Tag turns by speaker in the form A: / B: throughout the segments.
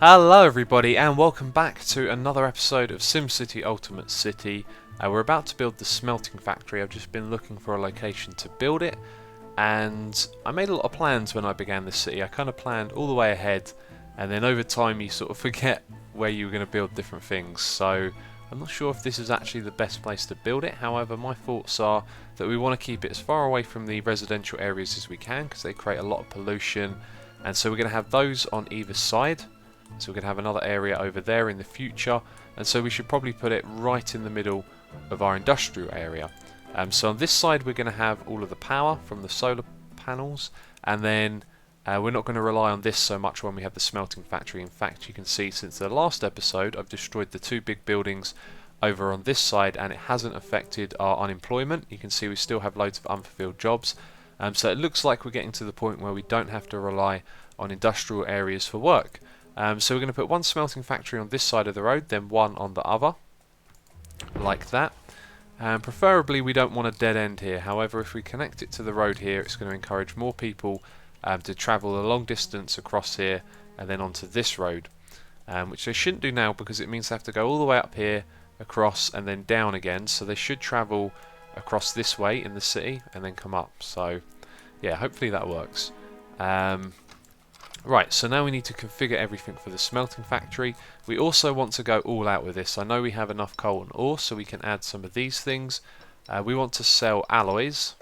A: Hello everybody and welcome back to another episode of SimCity Ultimate City. We're about to build the Smelting Factory. I've just been looking for a location to build it, and I made a lot of plans when I began this city. I kind of planned all the way ahead, and then over time you sort of forget where you were going to build different things. So I'm not sure if this is actually the best place to build it. However, my thoughts are that we want to keep it as far away from the residential areas as we can because they create a lot of pollution, and so we're going to have those on either side. So we're going to have another area over there in the future, and so we should probably put it right in the middle of our industrial area. So on this side we're going to have all of the power from the solar panels, and then we're not going to rely on this so much when we have the smelting factory. In fact, you can see since the last episode I've destroyed the two big buildings over on this side, and it hasn't affected our unemployment. You can see we still have loads of unfulfilled jobs, so it looks like we're getting to the point where we don't have to rely on industrial areas for work. So we're going to put one smelting factory on this side of the road, then one on the other, like that. Preferably we don't want a dead end here. However, if we connect it to the road here, it's going to encourage more people to travel a long distance across here and then onto this road, which they shouldn't do now because it means they have to go all the way up here, across, and then down again. So they should travel across this way in the city and then come up. So yeah, hopefully that works. Right, so now we need to configure everything for the smelting factory. We also want to go all out with this. I know we have enough coal and ore, so we can add some of these things. We want to sell alloys,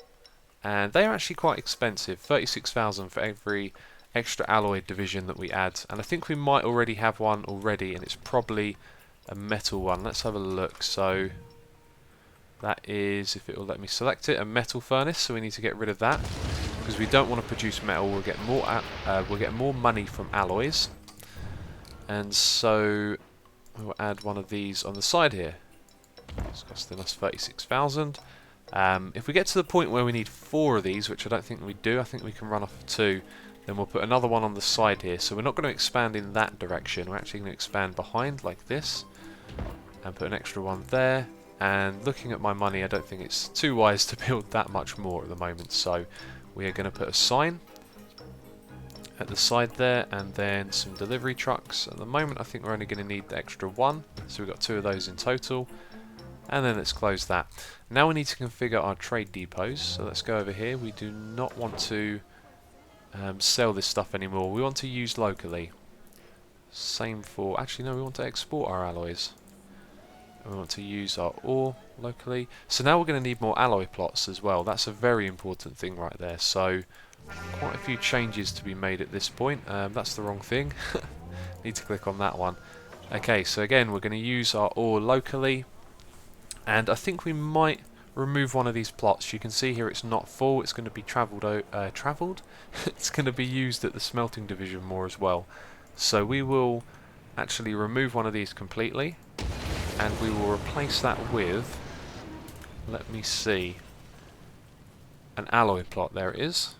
A: and they are actually quite expensive, 36,000 for every extra alloy division that we add. And I think we might already have one already, and it's probably a metal one. Let's have a look. So that is, if it will let me select it, a metal furnace, so we need to get rid of that, because we don't want to produce metal. We'll get more money from alloys, and so we'll add one of these on the side here. It's costing us 36,000. If we get to the point where we need 4 of these, which I don't think we do, I think we can run off of 2, then we'll put another one on the side here. So we're not going to expand in that direction, we're actually going to expand behind like this and put an extra one there. And looking at my money, I don't think it's too wise to build that much more at the moment, so we are going to put a sign at the side there, and then some delivery trucks. At the moment I think we're only going to need the extra one, so we've got 2 of those in total. And then let's close that. Now we need to configure our trade depots, so let's go over here. We do not want to sell this stuff anymore, we want to use locally. Same for, actually no, we want to export our alloys. And we want to use our ore locally. So now we're going to need more alloy plots as well. That's a very important thing right there. So quite a few changes to be made at this point. That's the wrong thing. Need to click on that one. Okay, so again we're going to use our ore locally, and I think we might remove one of these plots. You can see here it's not full. It's going to be travelled. It's going to be used at the smelting division more as well. So we will actually remove one of these completely, and we will replace that with, let me see, an alloy plot. There it is.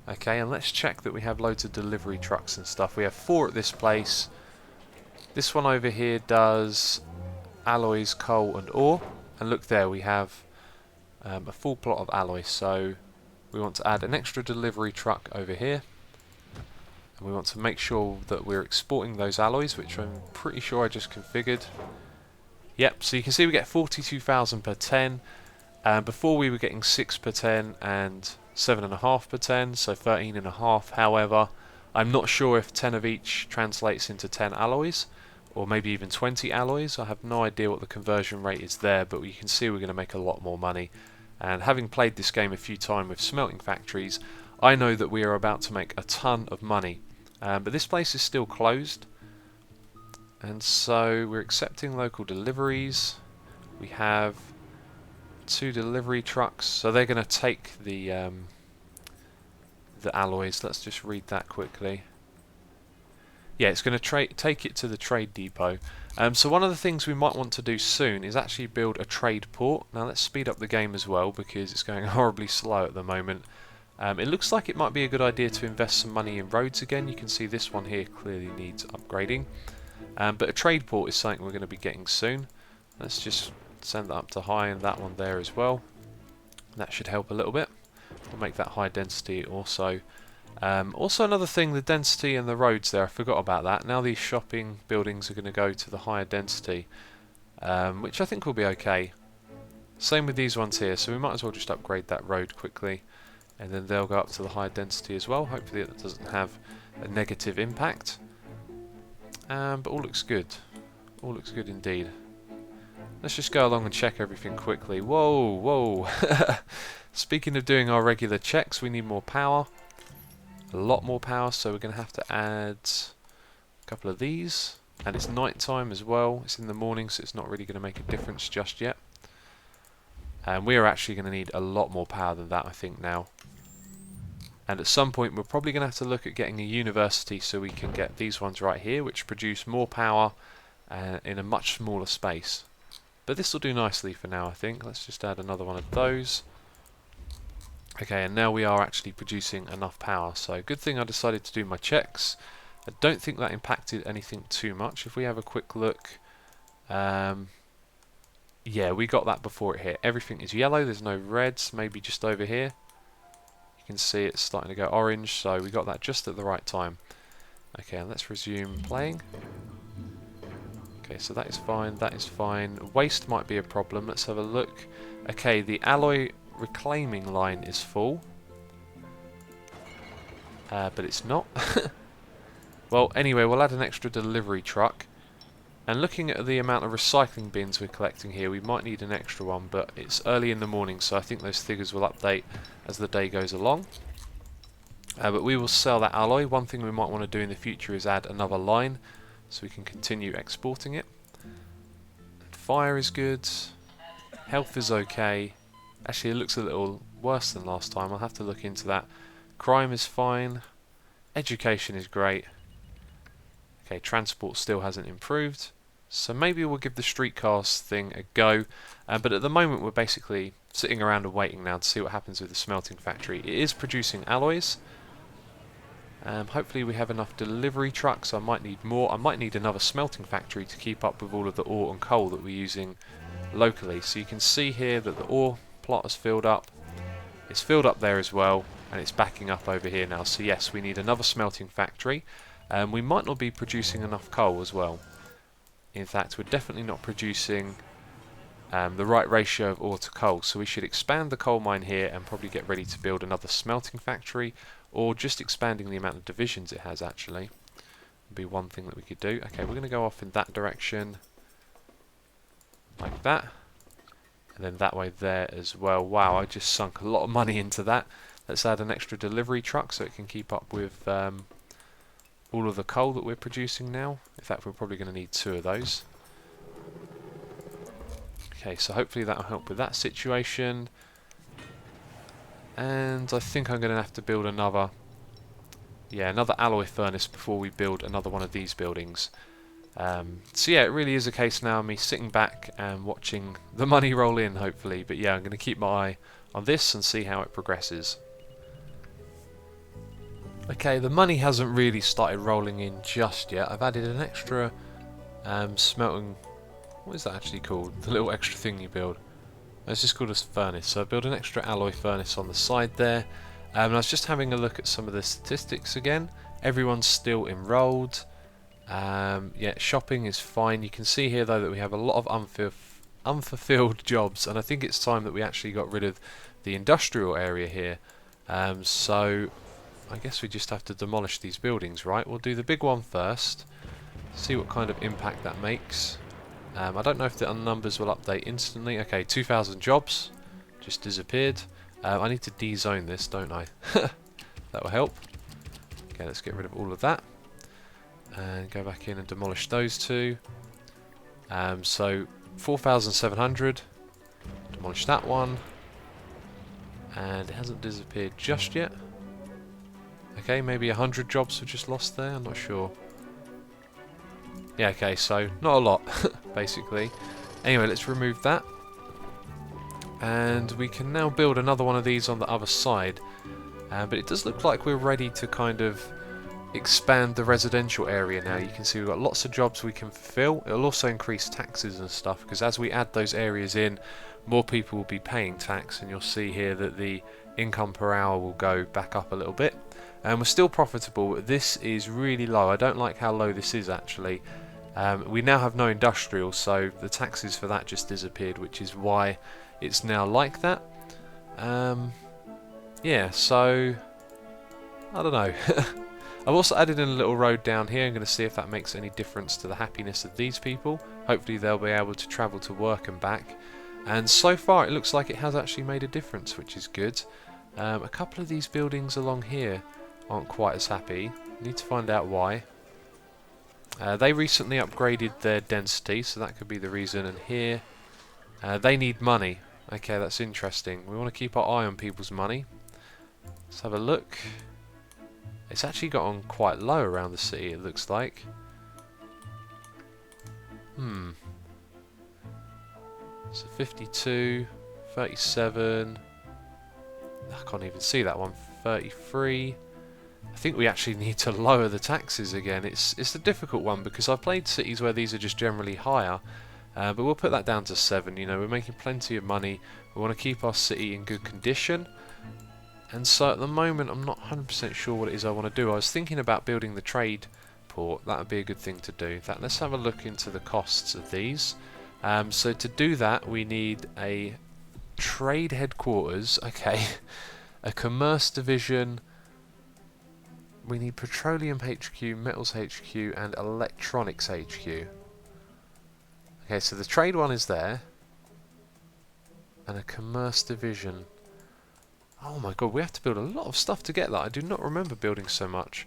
A: Okay, and let's check that we have loads of delivery trucks and stuff. We have 4 at this place. This one over here does alloys, coal and ore, and look there, we have a full plot of alloys. So we want to add an extra delivery truck over here, and we want to make sure that we're exporting those alloys, which I'm pretty sure I just configured. Yep, so you can see we get 42,000 per 10. Before we were getting 6 per 10 and 7.5 per 10, so 13.5. However, I'm not sure if 10 of each translates into 10 alloys, or maybe even 20 alloys. I have no idea what the conversion rate is there, but you can see we're going to make a lot more money. And having played this game a few times with smelting factories, I know that we are about to make a ton of money. But this place is still closed, and so we're accepting local deliveries. We have 2 delivery trucks, so they're going to take the alloys. Let's just read that quickly. Yeah, it's going to take it to the trade depot. So one of the things we might want to do soon is actually build a trade port. Now let's speed up the game as well, because it's going horribly slow at the moment. It looks like it might be a good idea to invest some money in roads again. You can see this one here clearly needs upgrading. But a trade port is something we're going to be getting soon. Let's just send that up to high, and that one there as well. That should help a little bit. We'll make that high density also. Also another thing, the density and the roads there, I forgot about that. Now these shopping buildings are going to go to the higher density, which I think will be okay. Same with these ones here, so we might as well just upgrade that road quickly, and then they'll go up to the higher density as well. Hopefully it doesn't have a negative impact. But all looks good. All looks good indeed. Let's just go along and check everything quickly. Whoa, whoa. Speaking of doing our regular checks, we need more power. A lot more power, so we're going to have to add a couple of these. And it's night time as well. It's in the morning, so it's not really going to make a difference just yet. And we are actually going to need a lot more power than that, I think, now. And at some point we're probably going to have to look at getting a university so we can get these ones right here, which produce more power in a much smaller space. But this will do nicely for now, I think. Let's just add another one of those. Okay, and now we are actually producing enough power. So good thing I decided to do my checks. I don't think that impacted anything too much. If we have a quick look, yeah, we got that before it hit. Everything is yellow, there's no reds, maybe just over here. You can see it's starting to go orange, so we got that just at the right time. Okay, and let's resume playing. Okay, so that is fine, that is fine. Waste might be a problem, let's have a look. Okay, the alloy reclaiming line is full. But it's not. Well, anyway, we'll add an extra delivery truck. And looking at the amount of recycling bins we're collecting here, we might need an extra one, but it's early in the morning, so I think those figures will update as the day goes along. But we will sell that alloy. One thing we might want to do in the future is add another line, so we can continue exporting it. Fire is good. Health is okay. Actually, it looks a little worse than last time. I'll have to look into that. Crime is fine. Education is great. Okay, transport still hasn't improved. So maybe we'll give the streetcars thing a go. But at the moment we're basically sitting around and waiting now to see what happens with the smelting factory. It is producing alloys. Hopefully we have enough delivery trucks. I might need more. I might need another smelting factory to keep up with all of the ore and coal that we're using locally. So you can see here that the ore plot has filled up. It's filled up there as well, and it's backing up over here now. So yes, we need another smelting factory. We might not be producing enough coal as well. In fact, we're definitely not producing the right ratio of ore to coal, so we should expand the coal mine here and probably get ready to build another smelting factory, or just expanding the amount of divisions it has actually would be one thing that we could do. Okay, we're going to go off in that direction like that, and then that way there as well. Wow, I just sunk a lot of money into that. Let's add an extra delivery truck so it can keep up with all of the coal that we're producing now. In fact, we're probably going to need 2 of those. Okay, so hopefully that will help with that situation. And I think I'm going to have to build another alloy furnace before we build another one of these buildings. So yeah, it really is a case now of me sitting back and watching the money roll in, hopefully. But yeah, I'm going to keep my eye on this and see how it progresses. Okay, the money hasn't really started rolling in just yet. I've added an extra smelting... What is that actually called? The little extra thing you build. It's just called a furnace. So I built an extra alloy furnace on the side there. And I was just having a look at some of the statistics again. Everyone's still enrolled. Yeah, shopping is fine. You can see here though that we have a lot of unfulfilled jobs, and I think it's time that we actually got rid of the industrial area here. So I guess we just have to demolish these buildings, right? We'll do the big one first, see what kind of impact that makes. I don't know if the numbers will update instantly. Okay, 2,000 jobs just disappeared. I need to de-zone this, don't I? That will help. Okay, let's get rid of all of that and go back in and demolish those 2. So 4,700. Demolish that one, and it hasn't disappeared just yet. Okay, maybe 100 jobs were just lost there, I'm not sure. Yeah, okay, so not a lot, basically. Anyway, let's remove that. And we can now build another one of these on the other side. But it does look like we're ready to kind of expand the residential area now. You can see we've got lots of jobs we can fulfill. It'll also increase taxes and stuff, because as we add those areas in, more people will be paying tax, and you'll see here that the income per hour will go back up a little bit. And we're still profitable, but this is really low. I don't like how low this is actually. We now have no industrial, so the taxes for that just disappeared, which is why it's now like that. Yeah, so I don't know. I've also added in a little road down here. I'm going to see if that makes any difference to the happiness of these people. Hopefully they'll be able to travel to work and back. And so far it looks like it has actually made a difference, which is good. A couple of these buildings along here aren't quite as happy. Need to find out why. They recently upgraded their density, so that could be the reason. And here, they need money. Okay, that's interesting. We want to keep our eye on people's money. Let's have a look. It's actually got on quite low around the city, it looks like. So 52, 37. I can't even see that one. 33. I think we actually need to lower the taxes again. It's a difficult one because I've played cities where these are just generally higher. But we'll put that down to 7. You know, we're making plenty of money. We want to keep our city in good condition. And so at the moment I'm not 100% sure what it is I want to do. I was thinking about building the trade port. That would be a good thing to do. Let's have a look into the costs of these. So to do that we need a trade headquarters, okay, a commerce division, we need petroleum HQ, metals HQ and electronics HQ. Okay, so the trade one is there, and a commerce division. Oh my god, we have to build a lot of stuff to get that. I do not remember building so much.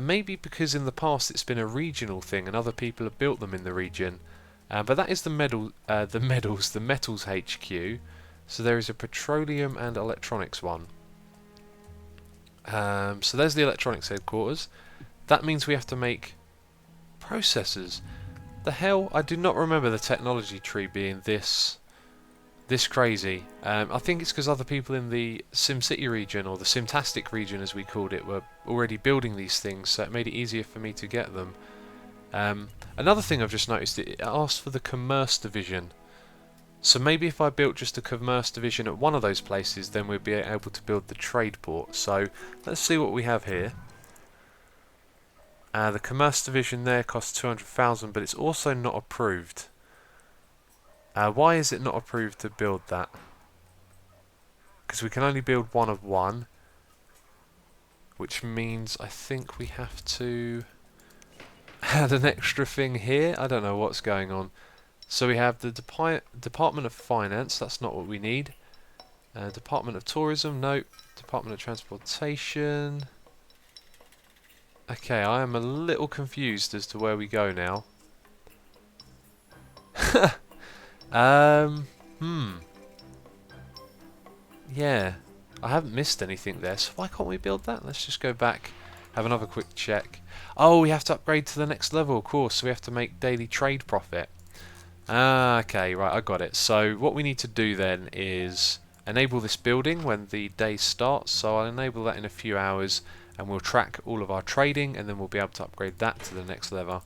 A: Maybe because in the past it's been a regional thing and other people have built them in the region. But that is the metals HQ. So there is a petroleum and electronics one. So there's the electronics headquarters. That means we have to make processors. The hell? I do not remember the technology tree being this crazy. I think it's because other people in the Simcity region, or the Simtastic region as we called it, were already building these things, so it made it easier for me to get them. Another thing I've just noticed, it asked for the commerce division. So maybe if I built just a commerce division at one of those places, then we'd be able to build the trade port. So let's see what we have here. The commerce division there costs 200,000, but it's also not approved. Why is it not approved to build that? Because we can only build one of one, which means I think we have to add an extra thing here. I don't know what's going on. So we have the Department of Finance, that's not what we need. Department of Tourism, no. Department of Transportation. Okay, I am a little confused as to where we go now. Yeah, I haven't missed anything there, so why can't we build that? Let's just go back, have another quick check. Oh, we have to upgrade to the next level, of course, so we have to make daily trade profit. Okay, right, I got it. So what we need to do then is enable this building when the day starts, so I'll enable that in a few hours, and we'll track all of our trading, and then we'll be able to upgrade that to the next level.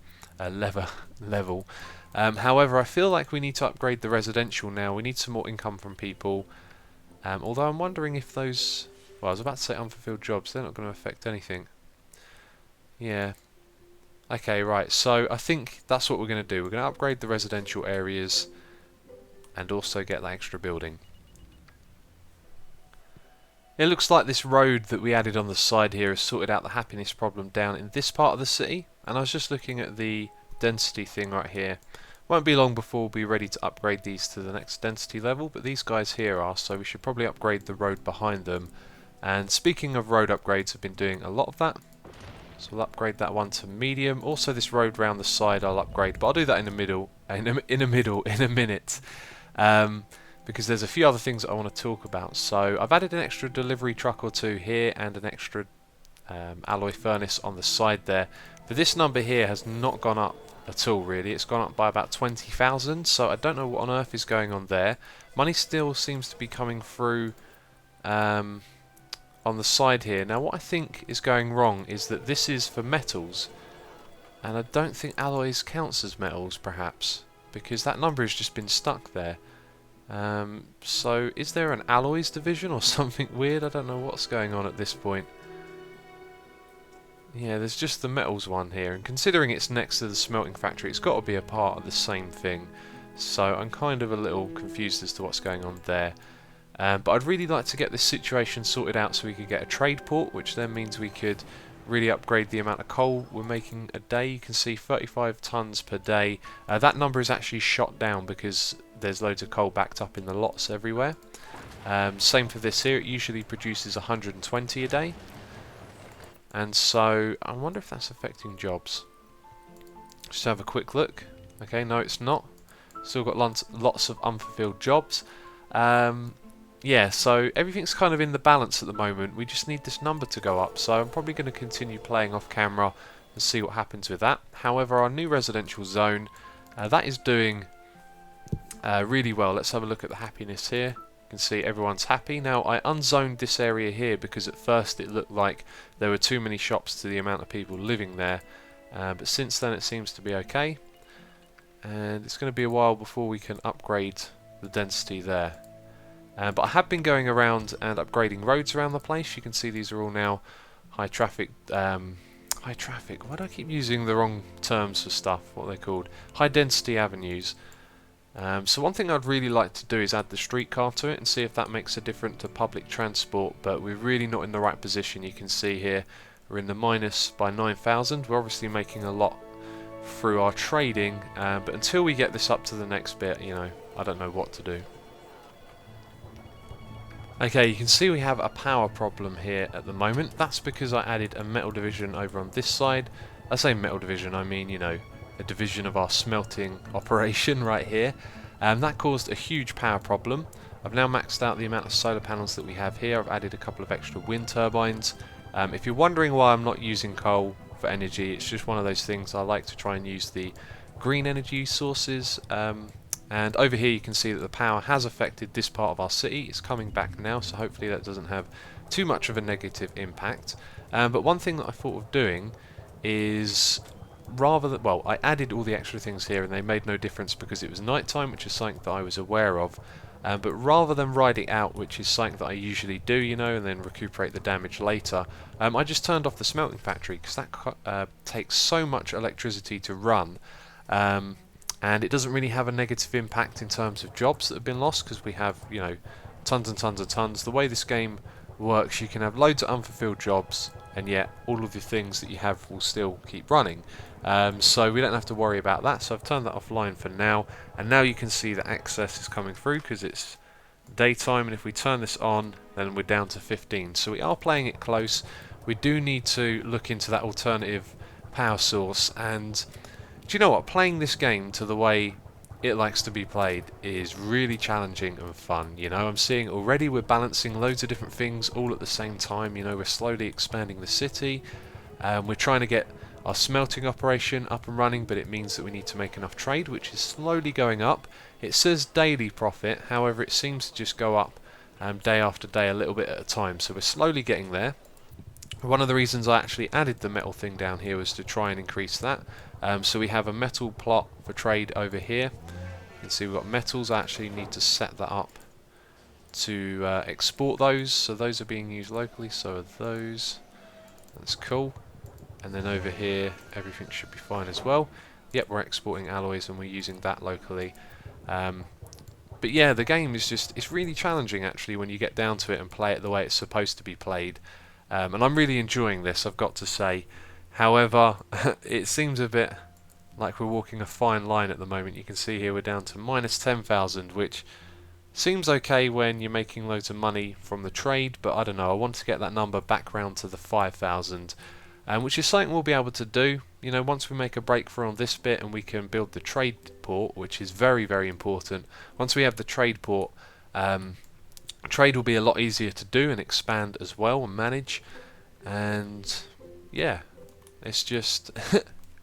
A: However, I feel like we need to upgrade the residential now. We need some more income from people. Although I'm wondering if those... Well, I was about to say unfulfilled jobs. They're not going to affect anything. Yeah. Okay, right. So I think that's what we're going to do. We're going to upgrade the residential areas and also get that extra building. It looks like this road that we added on the side here has sorted out the happiness problem down in this part of the city. And I was just looking at the density thing right here. Won't be long before we'll be ready to upgrade these to the next density level, but these guys here are, so we should probably upgrade the road behind them. And speaking of road upgrades, I've been doing a lot of that. So we'll upgrade that one to medium. Also this road round the side I'll upgrade, but I'll do that in a minute. Because there's a few other things that I want to talk about. So I've added an extra delivery truck or two here and an extra alloy furnace on the side there. But this number here has not gone up at all really. It's gone up by about 20,000, so I don't know what on earth is going on there. Money still seems to be coming through on the side here. Now what I think is going wrong is that this is for metals, and I don't think alloys counts as metals perhaps, because that number has just been stuck there. So is there an alloys division or something weird? I don't know what's going on at this point. Yeah, there's just the metals one here, and considering it's next to the smelting factory, it's got to be a part of the same thing. So I'm kind of a little confused as to what's going on there. But I'd really like to get this situation sorted out so we could get a trade port, which then means we could really upgrade the amount of coal we're making a day. You can see 35 tons per day. That number is actually shot down because there's loads of coal backed up in the lots everywhere. Same for this here, it usually produces 120 a day. And so I wonder if that's affecting jobs. Just have a quick look. Okay, no it's not. Still got lots of unfulfilled jobs. Yeah, so everything's kind of in the balance at the moment. We just need this number to go up, so I'm probably going to continue playing off camera and see what happens with that. However, our new residential zone, that is doing really well. Let's have a look at the happiness here. You can see everyone's happy. Now, I unzoned this area here because at first it looked like there were too many shops to the amount of people living there. But since then it seems to be okay. And it's going to be a while before we can upgrade the density there. But I have been going around and upgrading roads around the place. You can see these are all now high traffic. High traffic. Why do I keep using the wrong terms for stuff? What are they called? High density avenues. So one thing I'd really like to do is add the streetcar to it and see if that makes a difference to public transport. But we're really not in the right position. You can see here we're in the minus by 9,000. We're obviously making a lot through our trading. But until we get this up to the next bit, you know, I don't know what to do. Okay, you can see we have a power problem here at the moment. That's because I added a metal division over on this side. I say metal division, I mean, you know, a division of our smelting operation right here. That caused a huge power problem. I've now maxed out the amount of solar panels that we have here. I've added a couple of extra wind turbines. If you're wondering why I'm not using coal for energy, it's just one of those things. I like to try and use the green energy sources. And over here you can see that the power has affected this part of our city. It's coming back now, so hopefully that doesn't have too much of a negative impact. But one thing that I thought of doing is, rather than, well, I added all the extra things here and they made no difference because it was night time, which is something that I was aware of. But rather than ride it out, which is something that I usually do, you know, and then recuperate the damage later, I just turned off the smelting factory because that takes so much electricity to run. And it doesn't really have a negative impact in terms of jobs that have been lost because we have, you know, tons and tons of tons. The way this game works, you can have loads of unfulfilled jobs and yet all of the things that you have will still keep running. So we don't have to worry about that. So I've turned that offline for now. And now you can see that access is coming through because it's daytime. And if we turn this on, then we're down to 15. So we are playing it close. We do need to look into that alternative power source. And do you know what? Playing this game to the way it likes to be played is really challenging and fun. You know, I'm seeing already we're balancing loads of different things all at the same time. You know, we're slowly expanding the city. We're trying to get our smelting operation up and running, but it means that we need to make enough trade, which is slowly going up. It says daily profit, however, it seems to just go up day after day a little bit at a time. So we're slowly getting there. One of the reasons I actually added the metal thing down here was to try and increase that. So we have a metal plot for trade over here. You can see we've got metals. I actually need to set that up to export those. So those are being used locally, so are those. That's cool. And then over here, everything should be fine as well. Yep, we're exporting alloys and we're using that locally. But yeah, the game is just, it's really challenging actually when you get down to it and play it the way it's supposed to be played. And I'm really enjoying this, I've got to say. However, it seems a bit like we're walking a fine line at the moment. You can see here we're down to minus 10,000, which seems okay when you're making loads of money from the trade, but I don't know, I want to get that number back round to the 5,000, which is something we'll be able to do. You know, once we make a breakthrough on this bit and we can build the trade port, which is very, very important. Once we have the trade port, trade will be a lot easier to do and expand as well and manage. And yeah, it's just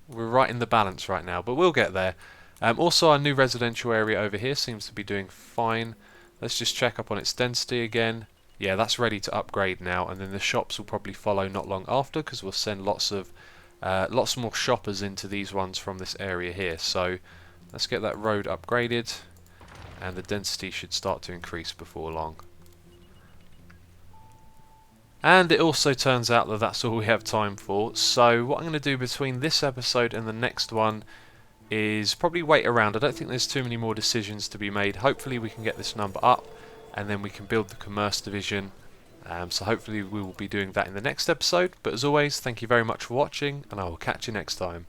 A: we're right in the balance right now, but we'll get there. Also, our new residential area over here seems to be doing fine. Let's just check up on its density again. Yeah, that's ready to upgrade now, and then the shops will probably follow not long after because we'll send lots more shoppers into these ones from this area here. So let's get that road upgraded, and the density should start to increase before long. And it also turns out that that's all we have time for, so what I'm going to do between this episode and the next one is probably wait around. I don't think there's too many more decisions to be made. Hopefully we can get this number up and then we can build the commerce division. So hopefully we will be doing that in the next episode, but as always, thank you very much for watching and I will catch you next time.